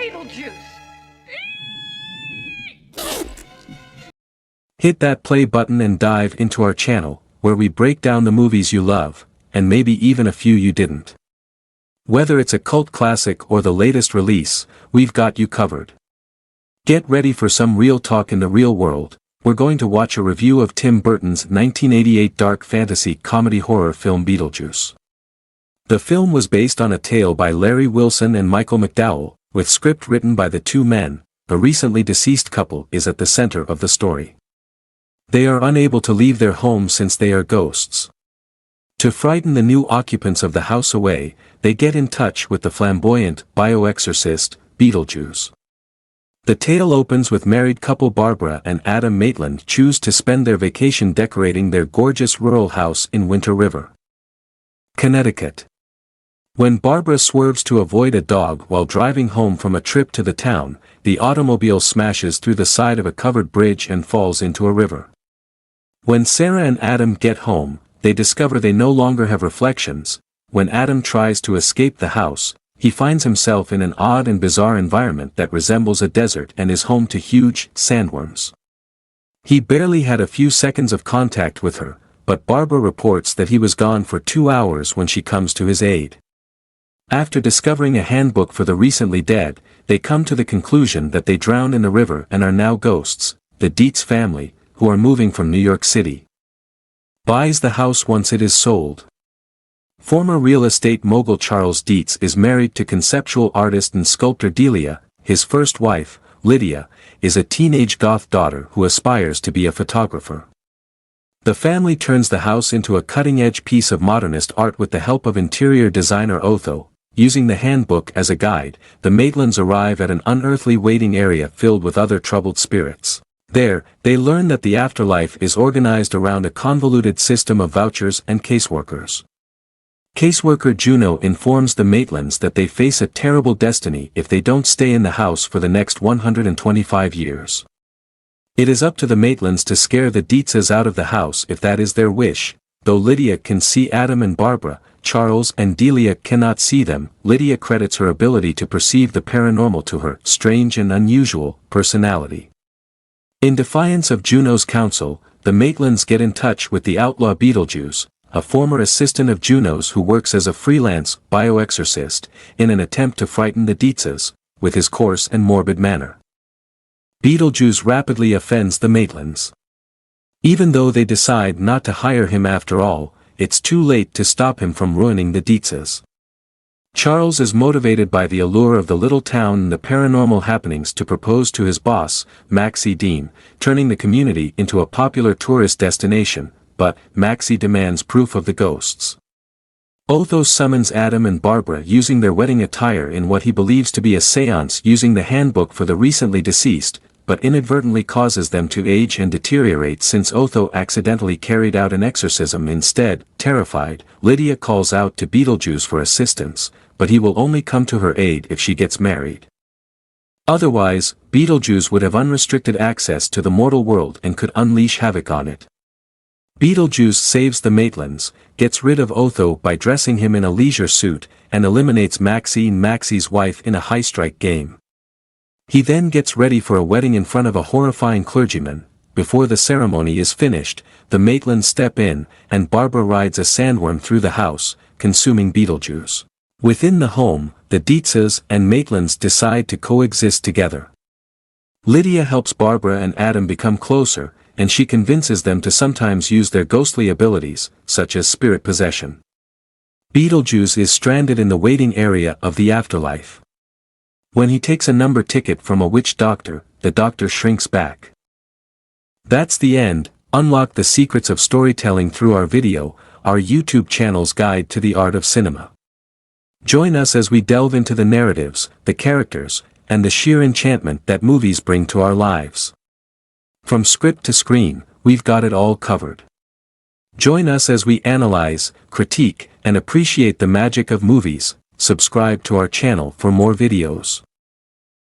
Beetlejuice! Hit that play button and dive into our channel, where we break down the movies you love, and maybe even a few you didn't. Whether it's a cult classic or the latest release, we've got you covered. Get ready for some real talk in the real world. We're going to watch a review of Tim Burton's 1988 dark fantasy comedy horror film Beetlejuice. The film was based on a tale by Larry Wilson and Michael McDowell, with script written by the two men. A recently deceased couple is at the center of the story. They are unable to leave their home since they are ghosts. To frighten the new occupants of the house away, they get in touch with the flamboyant bioexorcist, Beetlejuice. The tale opens with married couple Barbara and Adam Maitland choose to spend their vacation decorating their gorgeous rural house in Winter River, Connecticut. When Barbara swerves to avoid a dog while driving home from a trip to the town, the automobile smashes through the side of a covered bridge and falls into a river. When Sarah and Adam get home, they discover they no longer have reflections. When Adam tries to escape the house, he finds himself in an odd and bizarre environment that resembles a desert and is home to huge sandworms. He barely had a few seconds of contact with her, but Barbara reports that he was gone for 2 hours when she comes to his aid. After discovering a handbook for the recently dead, they come to the conclusion that they drowned in the river and are now ghosts. The Dietz family, who are moving from New York City, buys the house once it is sold. Former real estate mogul Charles Dietz is married to conceptual artist and sculptor Delia. His first wife, Lydia, is a teenage goth daughter who aspires to be a photographer. The family turns the house into a cutting-edge piece of modernist art with the help of interior designer Otho. Using the handbook as a guide, the Maitlands arrive at an unearthly waiting area filled with other troubled spirits. There, they learn that the afterlife is organized around a convoluted system of vouchers and caseworkers. Caseworker Juno informs the Maitlands that they face a terrible destiny if they don't stay in the house for the next 125 years. It is up to the Maitlands to scare the Dietzes out of the house if that is their wish. Though Lydia can see Adam and Barbara, Charles and Delia cannot see them. Lydia credits her ability to perceive the paranormal to her strange and unusual personality. In defiance of Juno's counsel, the Maitlands get in touch with the outlaw Beetlejuice, a former assistant of Juno's who works as a freelance bioexorcist, in an attempt to frighten the Dietzes, with his coarse and morbid manner. Beetlejuice rapidly offends the Maitlands. Even though they decide not to hire him after all, it's too late to stop him from ruining the Dietzes. Charles is motivated by the allure of the little town and the paranormal happenings to propose to his boss, Maxie Dean, turning the community into a popular tourist destination, but Maxie demands proof of the ghosts. Otho summons Adam and Barbara using their wedding attire in what he believes to be a seance using the handbook for the recently deceased, but inadvertently causes them to age and deteriorate since Otho accidentally carried out an exorcism instead. Terrified, Lydia calls out to Beetlejuice for assistance, but he will only come to her aid if she gets married. Otherwise, Beetlejuice would have unrestricted access to the mortal world and could unleash havoc on it. Beetlejuice saves the Maitlands, gets rid of Otho by dressing him in a leisure suit, and eliminates Maxie's wife in a high-strike game. He then gets ready for a wedding in front of a horrifying clergyman. Before the ceremony is finished, the Maitlands step in, and Barbara rides a sandworm through the house, consuming Beetlejuice. Within the home, the Dietzes and Maitlands decide to coexist together. Lydia helps Barbara and Adam become closer, and she convinces them to sometimes use their ghostly abilities, such as spirit possession. Beetlejuice is stranded in the waiting area of the afterlife. When he takes a number ticket from a witch doctor, the doctor shrinks back. That's the end. Unlock the secrets of storytelling through our video, our YouTube channel's guide to the art of cinema. Join us as we delve into the narratives, the characters, and the sheer enchantment that movies bring to our lives. From script to screen, we've got it all covered. Join us as we analyze, critique, and appreciate the magic of movies. Subscribe to our channel for more videos.